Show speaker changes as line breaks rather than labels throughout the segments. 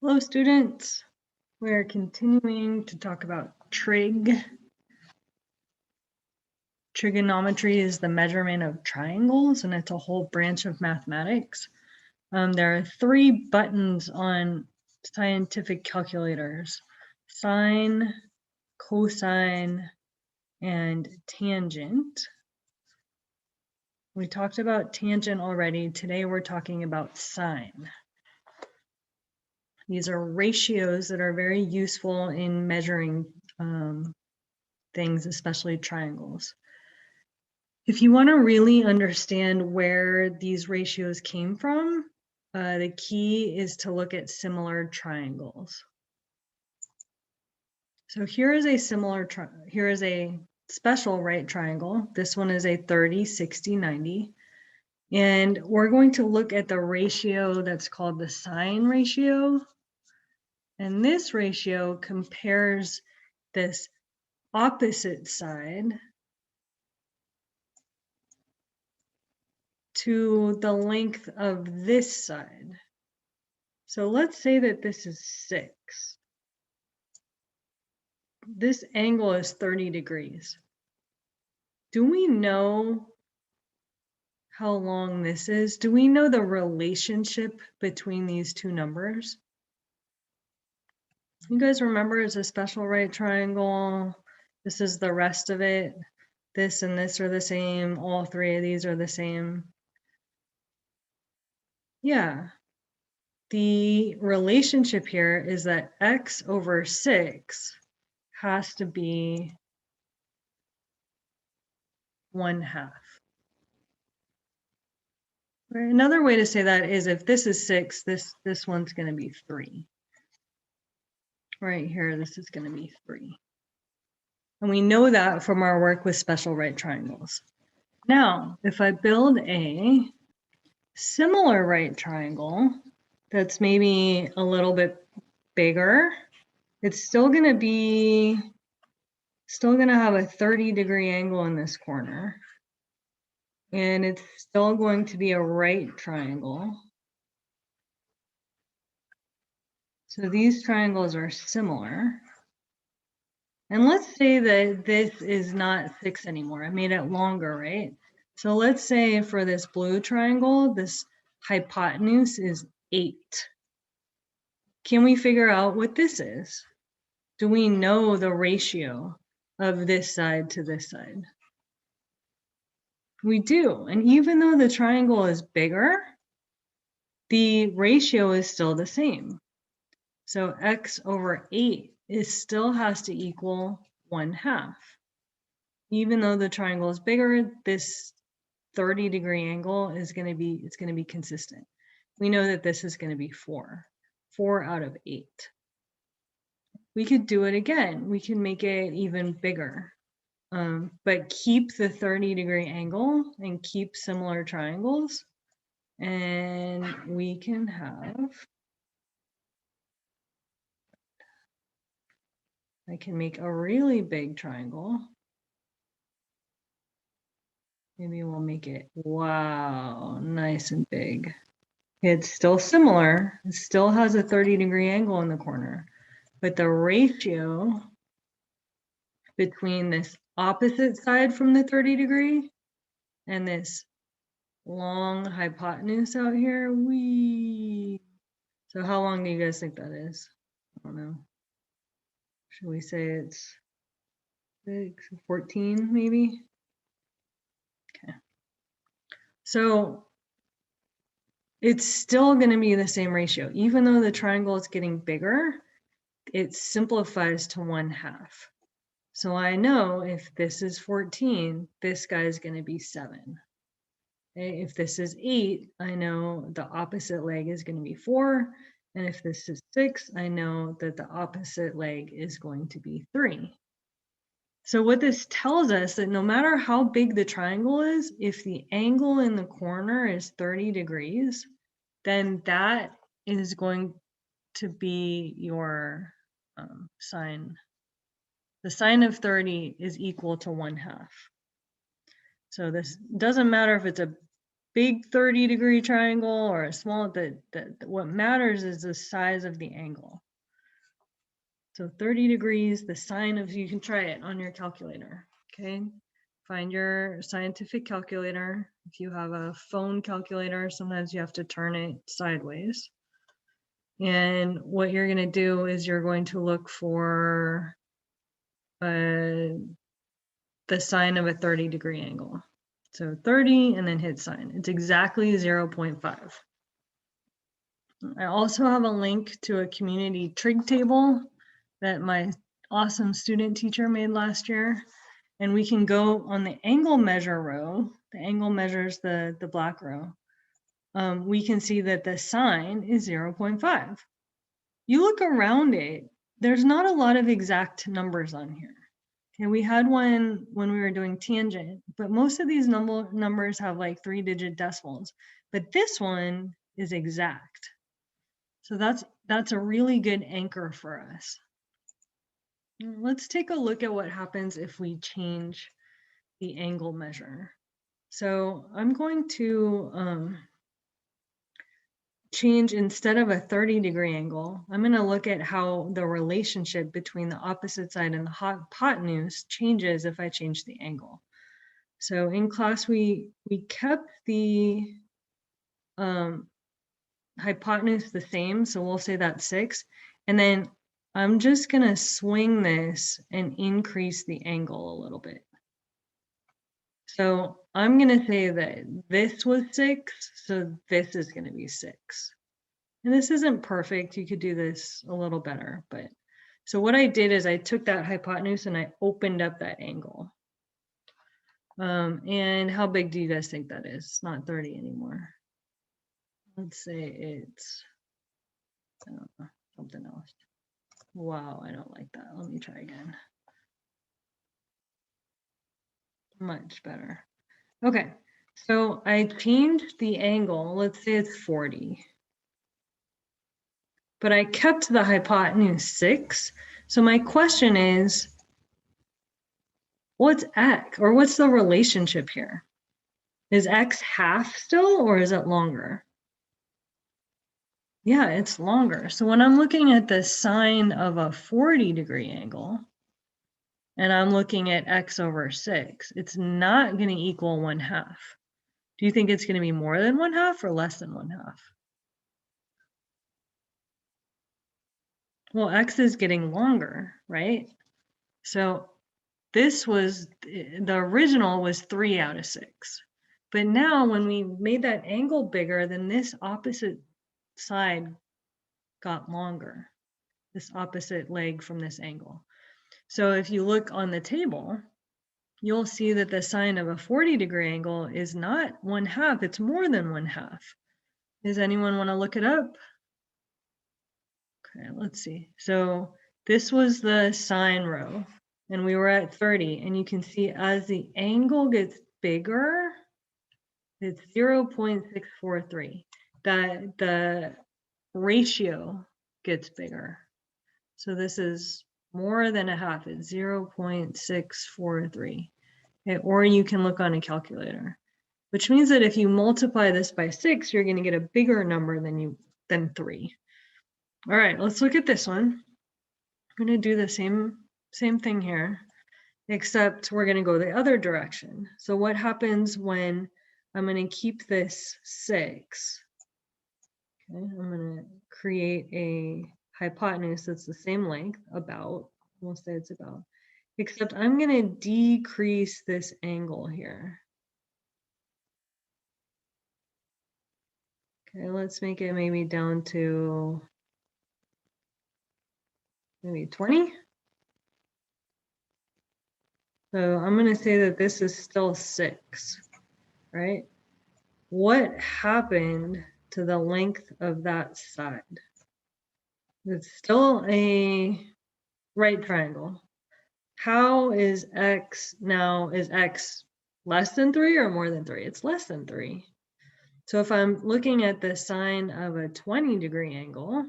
Hello, students. We're continuing to talk about trig. Trigonometry is the measurement of triangles, and it's a whole branch of mathematics. There are 3 buttons on scientific calculators: sine, cosine, and tangent. We talked about tangent already. Today we're talking about sine. These are ratios that are very useful in measuring things, especially triangles. If you want to really understand where these ratios came from, the key is to look at similar triangles. So here is a special right triangle. This one is a 30, 60, 90. And we're going to look at the ratio that's called the sine ratio. And this ratio compares this opposite side to the length of this side. So let's say that this is 6. This angle is 30 degrees. Do we know how long this is? Do we know the relationship between these two numbers? You guys remember it's a special right triangle. This is the rest of it. This and this are the same. All 3 of these are the same. Yeah. The relationship here is that x over 6 has to be 1/2. Right? Another way to say that is if this is 6, this one's going to be 3. Right here, this is going to be 3. And we know that from our work with special right triangles. Now, if I build a similar right triangle that's maybe a little bit bigger, it's still going to have a 30-degree angle in this corner. And it's still going to be a right triangle. So these triangles are similar. And let's say that this is not 6 anymore. I made it longer, right? So let's say for this blue triangle, this hypotenuse is 8. Can we figure out what this is? Do we know the ratio of this side to this side? We do. And even though the triangle is bigger, the ratio is still the same. So x over 8 still has to equal 1/2. Even though the triangle is bigger, this 30-degree angle is going to be consistent. We know that this is going to be 4 out of 8. We could do it again. We can make it even bigger, but keep the 30-degree angle and keep similar triangles, and we can have, I can make a really big triangle. Maybe we'll make it, wow, nice and big. It's still similar. It still has a 30-degree angle in the corner, but the ratio between this opposite side from the 30-degree and this long hypotenuse out here, so how long do you guys think that is? I don't know. Should we say it's 14 maybe? Okay. So it's still going to be the same ratio. Even though the triangle is getting bigger, it simplifies to 1/2. So I know if this is 14, this guy is going to be 7. Okay? If this is 8, I know the opposite leg is going to be 4. And if this is 6, I know that the opposite leg is going to be 3. So what this tells us that no matter how big the triangle is, if the angle in the corner is 30 degrees, then that is going to be your sine. The sine of 30 is equal to 1/2. So this doesn't matter if it's a big 30-degree triangle or a small, what matters is the size of the angle. So 30 degrees, the sine of, you can try it on your calculator, okay? Find your scientific calculator. If you have a phone calculator, sometimes you have to turn it sideways. And what you're gonna do is you're going to look for the sine of a 30-degree angle. So 30 and then hit sine. It's exactly 0.5. I also have a link to a community trig table that my awesome student teacher made last year. And we can go on the angle measure row. The angle measures the black row. We can see that the sine is 0.5. You look around it, there's not a lot of exact numbers on here. And we had one when we were doing tangent, but most of these numbers have like 3-digit decimals, but this one is exact. So that's a really good anchor for us. Let's take a look at what happens if we change the angle measure. So I'm going to change, instead of a 30-degree angle, I'm going to look at how the relationship between the opposite side and the hypotenuse changes if I change the angle. So in class, we kept the hypotenuse the same, so we'll say that's 6. And then I'm just going to swing this and increase the angle a little bit. So I'm going to say that this was 6, so this is going to be 6. And this isn't perfect. You could do this a little better, but so what I did is I took that hypotenuse and I opened up that angle. And how big do you guys think that is? It's not 30 anymore. Let's say it's, I don't know, something else. Wow, I don't like that. Let me try again. Much better. Okay, so I changed the angle. Let's say it's 40. But I kept the hypotenuse 6. So my question is, what's x, or what's the relationship here? Is x half still, or is it longer? Yeah, it's longer. So when I'm looking at the sine of a 40-degree angle, and I'm looking at x over 6, it's not going to equal 1/2. Do you think it's going to be more than 1/2 or less than 1/2? Well, x is getting longer, right? So this was, the original was 3 out of 6. But now when we made that angle bigger, then this opposite side got longer, this opposite leg from this angle. So if you look on the table, you'll see that the sine of a 40-degree angle is not 1/2, it's more than 1/2. Does anyone want to look it up? Okay, let's see. So this was the sine row, and we were at 30, and you can see as the angle gets bigger, it's 0.643. That the ratio gets bigger. So this is more than 1/2. It's 0.643. Okay, or you can look on a calculator, which means that if you multiply this by 6, you're going to get a bigger number than 3. All right, let's look at this one. I'm going to do the same thing here, except we're going to go the other direction. So what happens when I'm going to keep this 6? Okay, I'm going to create a hypotenuse that's the same length, about, we'll say it's about, except I'm going to decrease this angle here. Okay, let's make it maybe down to maybe 20. So I'm going to say that this is still 6, right? What happened to the length of that side? It's still a right triangle. How is x now? Is x less than 3 or more than 3? It's less than 3. So if I'm looking at the sine of a 20-degree angle,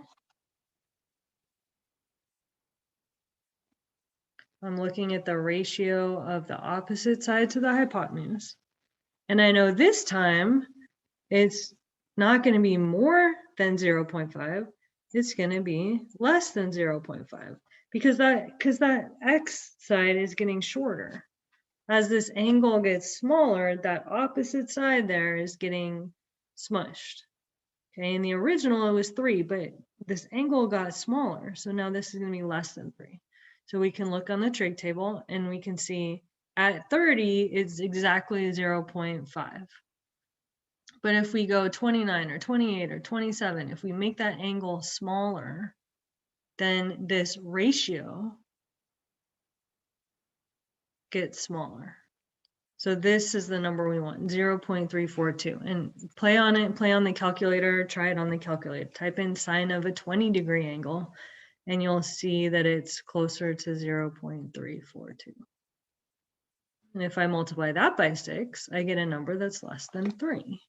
I'm looking at the ratio of the opposite side to the hypotenuse. And I know this time it's not going to be more than 0.5. It's going to be less than 0.5 because that x side is getting shorter. As this angle gets smaller, that opposite side there is getting smushed. Okay, in the original it was 3, but this angle got smaller. So now this is going to be less than 3. So we can look on the trig table and we can see at 30, it's exactly 0.5. But if we go 29 or 28 or 27, if we make that angle smaller, then this ratio gets smaller. So this is the number we want, 0.342. And play on it, play on the calculator, try it on the calculator. Type in sine of a 20-degree angle, and you'll see that it's closer to 0.342. And if I multiply that by 6, I get a number that's less than 3.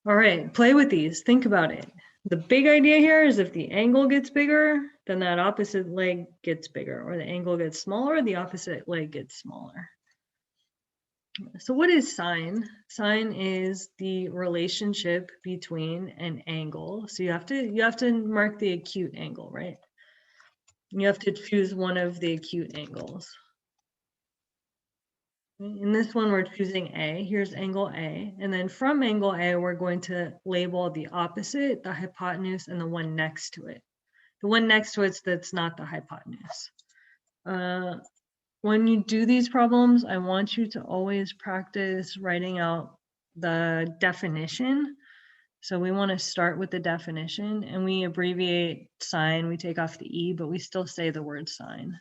All right, play with these. Think about it. The big idea here is if the angle gets bigger, then that opposite leg gets bigger, or the angle gets smaller, the opposite leg gets smaller. So what is sine? Sine is the relationship between an angle. So you have to mark the acute angle, right? You have to choose one of the acute angles. In this one, we're choosing A. Here's angle A. And then from angle A, we're going to label the opposite, the hypotenuse, and the one next to it. The one next to it that's not the hypotenuse. When you do these problems, I want you to always practice writing out the definition. So we want to start with the definition, and we abbreviate sine. We take off the E, but we still say the word sine.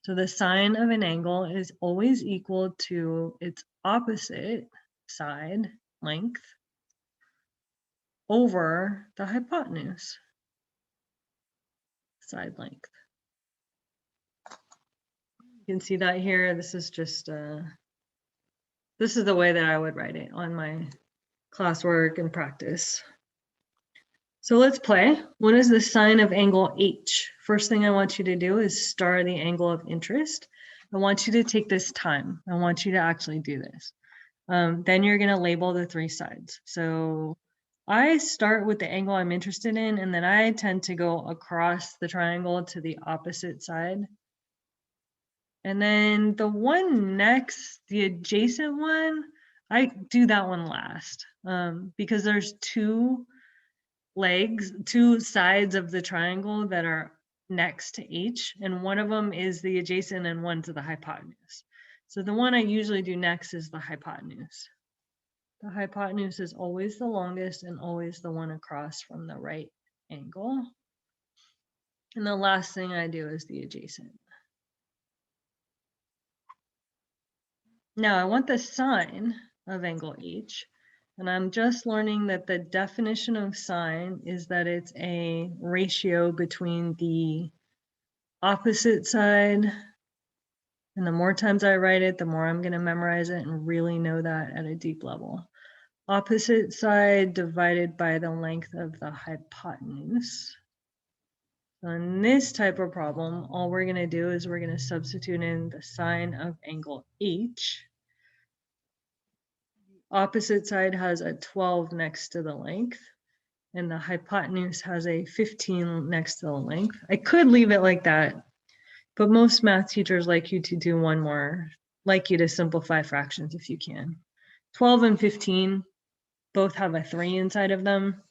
So the sine of an angle is always equal to its opposite side length over the hypotenuse side length. You can see that here. This is just, this is the way that I would write it on my classwork and practice. So let's play. What is the sine of angle H? First thing I want you to do is star the angle of interest. I want you to take this time. I want you to actually do this. Then you're going to label the 3 sides. So I start with the angle I'm interested in, and then I tend to go across the triangle to the opposite side. And then the one next, the adjacent one, I do that one last because there's 2 legs, 2 sides of the triangle that are next to H, and one of them is the adjacent and one to the hypotenuse. So the one I usually do next is the hypotenuse. The hypotenuse is always the longest and always the one across from the right angle. And the last thing I do is the adjacent. Now I want the sine of angle H, and I'm just learning that the definition of sine is that it's a ratio between the opposite side, and the more times I write it, the more I'm going to memorize it and really know that at a deep level. Opposite side divided by the length of the hypotenuse. So in this type of problem, all we're going to do is we're going to substitute in the sine of angle H. Opposite side has a 12 next to the length, and the hypotenuse has a 15 next to the length. I could leave it like that, but most math teachers like you to do one more, like you to simplify fractions if you can. 12 and 15 both have a 3 inside of them.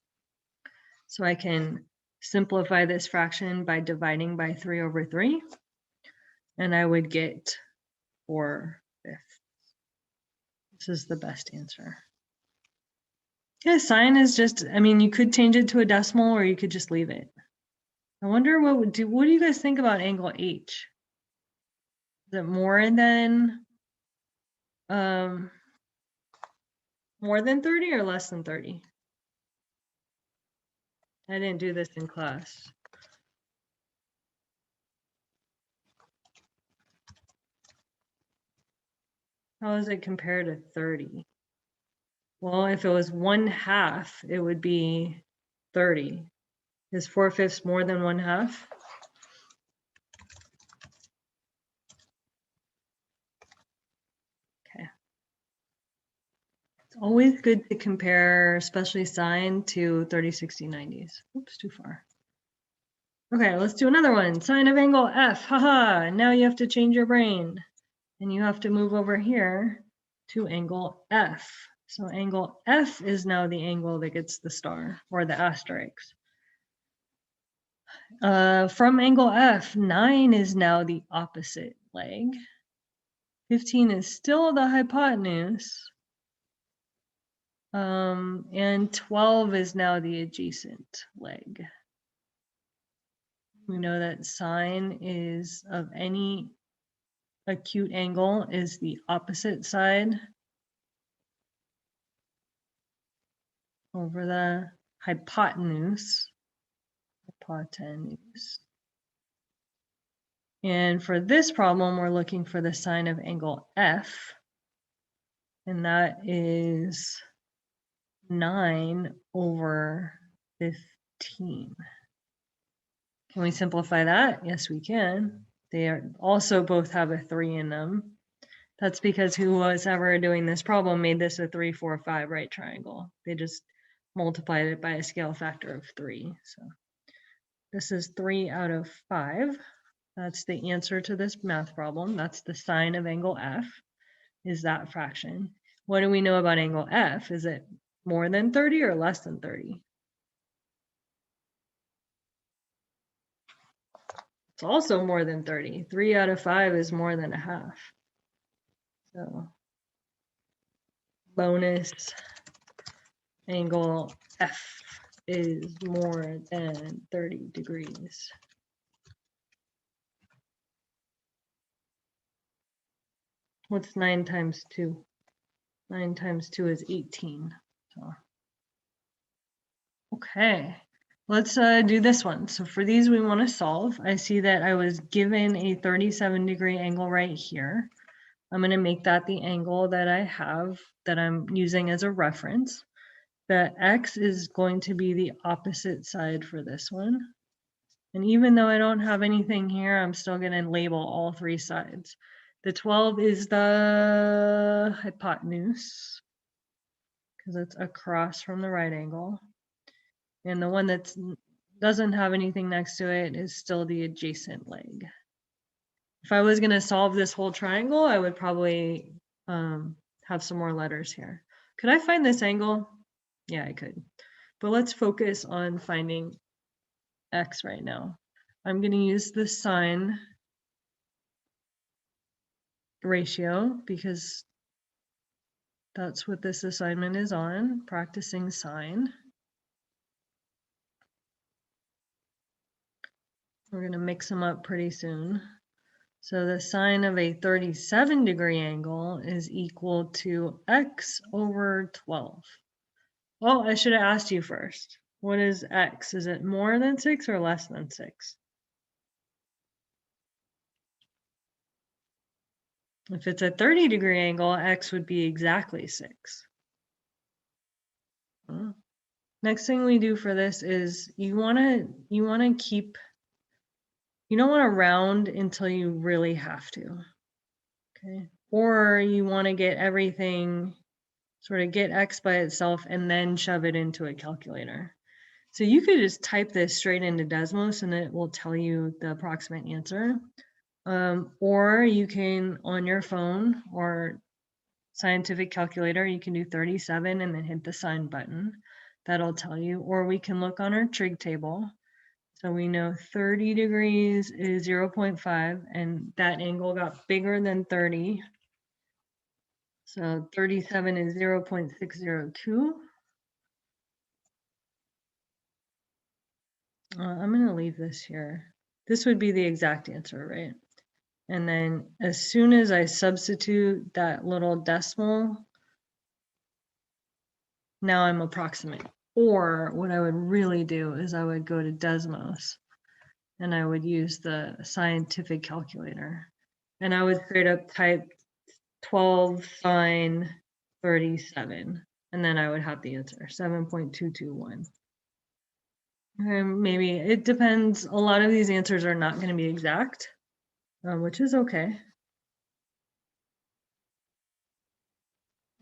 So I can simplify this fraction by dividing by 3 over 3, and I would get 4/5. This is the best answer. Yeah, sine is just, I mean, you could change it to a decimal or you could just leave it. I wonder what do you guys think about angle H? Is it more than 30 or less than 30? I didn't do this in class. How does it compare to 30? Well, if it was 1/2, it would be 30. Is 4/5 more than 1/2? Okay. It's always good to compare, especially sine to 30, 60, 90s. Oops, too far. Okay, let's do another one. Sine of angle F, haha. Now you have to change your brain. And you have to move over here to angle F. So angle F is now the angle that gets the star or the asterisk. From angle F, 9 is now the opposite leg. 15 is still the hypotenuse. And 12 is now the adjacent leg. We know that sine is of any acute angle is the opposite side over the hypotenuse. Hypotenuse. And for this problem, we're looking for the sine of angle F, and that is 9 over 15. Can we simplify that? Yes, we can. They are also both have a 3 in them. That's because who was ever doing this problem made this a 3, 4, 5 right triangle. They just multiplied it by a scale factor of 3. So this is 3 out of 5. That's the answer to this math problem. That's the sine of angle F, is that fraction. What do we know about angle F? Is it more than 30 or less than 30? It's also more than 30. 3 out of 5 is more than a half. So bonus, angle F is more than 30 degrees. What's 9 times 2? 9 times 2 is 18. So. Okay, let's do this one. So for these we want to solve. I see that I was given a 37-degree angle right here. I'm going to make that the angle that I have that I'm using as a reference. The x is going to be the opposite side for this one. And even though I don't have anything here, I'm still going to label all 3 sides. The 12 is the hypotenuse, because it's across from the right angle. And the one that doesn't have anything next to it is still the adjacent leg. If I was going to solve this whole triangle, I would probably have some more letters here. Could I find this angle? Yeah, I could. But let's focus on finding x right now. I'm going to use the sine ratio because that's what this assignment is on, practicing sine. We're going to mix them up pretty soon. So the sine of a 37-degree angle is equal to x over 12. Well, I should have asked you first. What is x? Is it more than 6 or less than 6? If it's a 30-degree angle, x would be exactly 6. Next thing we do for this is you want to keep, you don't want to round until you really have to. Okay. Or you want to get everything, sort of get x by itself and then shove it into a calculator. So you could just type this straight into Desmos and it will tell you the approximate answer. Or you can, on your phone or scientific calculator, you can do 37 and then hit the sign button. That'll tell you. Or we can look on our trig table. So we know 30 degrees is 0.5 and that angle got bigger than 30. So 37 is 0.602. I'm going to leave this here. This would be the exact answer, right? And then as soon as I substitute that little decimal, now I'm approximate. Or what I would really do is I would go to Desmos and I would use the scientific calculator. And I would straight up type 12 sine 37. And then I would have the answer, 7.221. Maybe it depends. A lot of these answers are not going to be exact, which is okay.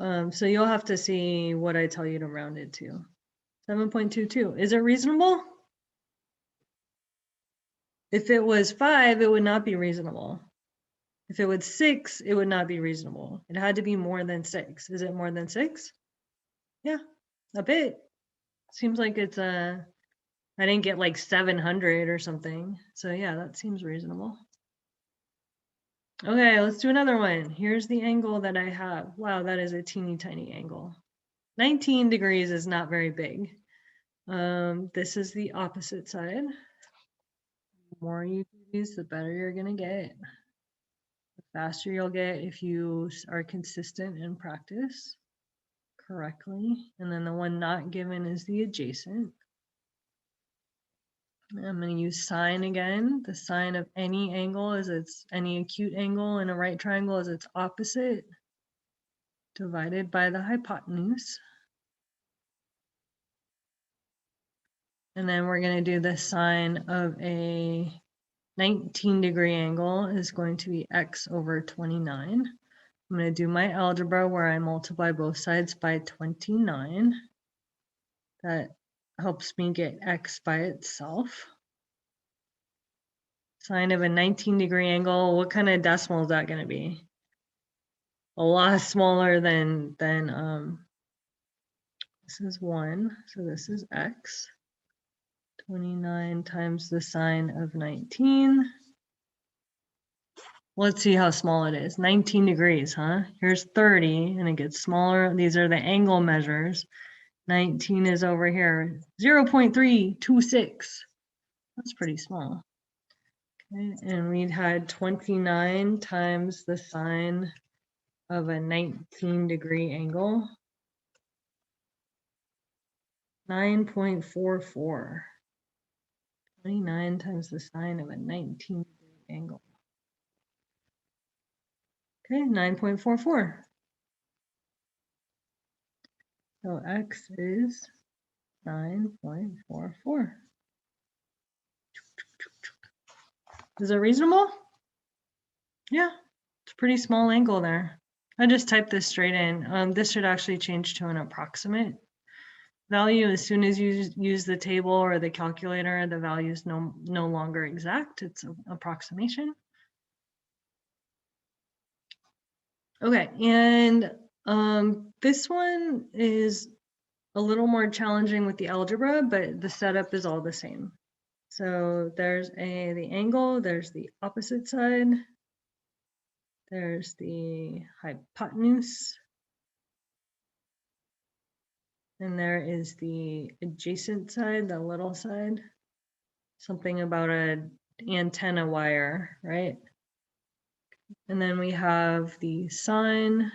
So you'll have to see what I tell you to round it to. 7.22. Is it reasonable? If it was 5, it would not be reasonable. If it was 6, it would not be reasonable. It had to be more than 6. Is it more than 6? Yeah, a bit. Seems like it's a, I didn't get like 700 or something. So yeah, that seems reasonable. Okay, let's do another one. Here's the angle that I have. Wow, that is a teeny tiny angle. 19 degrees is not very big. This is the opposite side. The more you do these, the better you're gonna get. The faster you'll get if you are consistent in practice correctly. And then the one not given is the adjacent. I'm going to use sine again. The sine of any angle is any acute angle in a right triangle is its opposite divided by the hypotenuse. And then we're going to do the sine of a 19-degree angle is going to be x over 29. I'm going to do my algebra where I multiply both sides by 29. That helps me get x by itself. Sine of a 19-degree angle, what kind of decimal is that going to be? A lot smaller than this is 1, so this is x. 29 times the sine of 19. Let's see how small it is. 19 degrees, huh? Here's 30, and it gets smaller. These are the angle measures. 19 is over here, 0.326. That's pretty small. Okay, and we had 29 times the sine of a 19-degree angle. 9.44. 29 times the sine of a 19-degree angle. Okay, 9.44. So x is 9.44. Is it reasonable? Yeah, it's a pretty small angle there. I just typed this straight in. This should actually change to an approximate value. As soon as you use the table or the calculator, the value is no longer exact. It's an approximation. Okay, and this one is a little more challenging with the algebra, but the setup is all the same. So there's the angle, there's the opposite side, there's the hypotenuse, and there is the adjacent side, the little side. Something about an antenna wire, right? And then we have the sine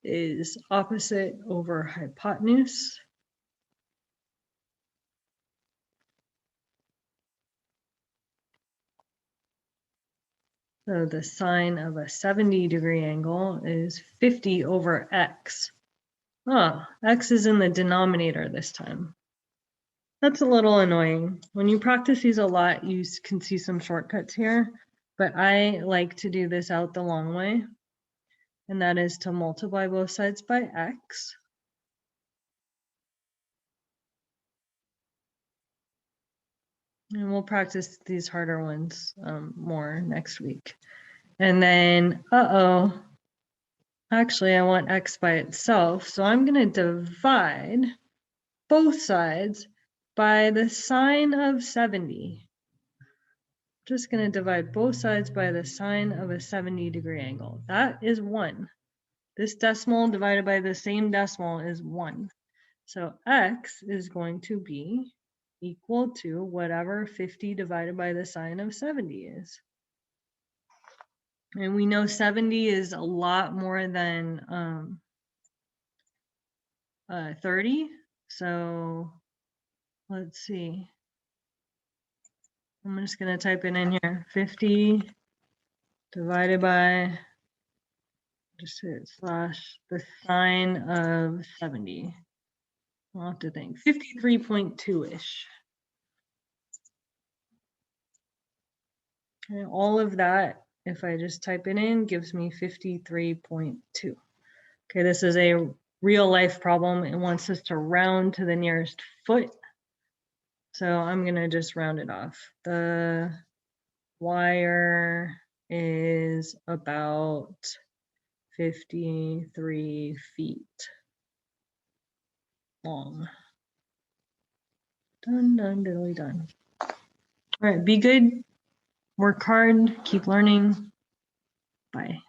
is opposite over hypotenuse. So the sine of a 70-degree angle is 50 over x. Oh, x is in the denominator this time. That's a little annoying. When you practice these a lot, you can see some shortcuts here, but I like to do this out the long way, and that is to multiply both sides by x. And we'll practice these harder ones more next week. And then, actually I want x by itself, so I'm going to divide both sides by the sine of 70. Just going to divide both sides by the sine of a 70-degree angle. That is 1. This decimal divided by the same decimal is 1. So x is going to be equal to whatever 50 divided by the sine of 70 is. And we know 70 is a lot more than 30. So let's see. I'm just going to type it in here. 50 divided by, just hit slash, the sine of 70. I'll have to think. 53.2-ish. And all of that, if I just type it in, gives me 53.2. Okay, this is a real life problem. It wants us to round to the nearest foot. So I'm gonna just round it off. The wire is about 53 feet long. Done, done, diddly done. All right, be good, work hard, keep learning. Bye.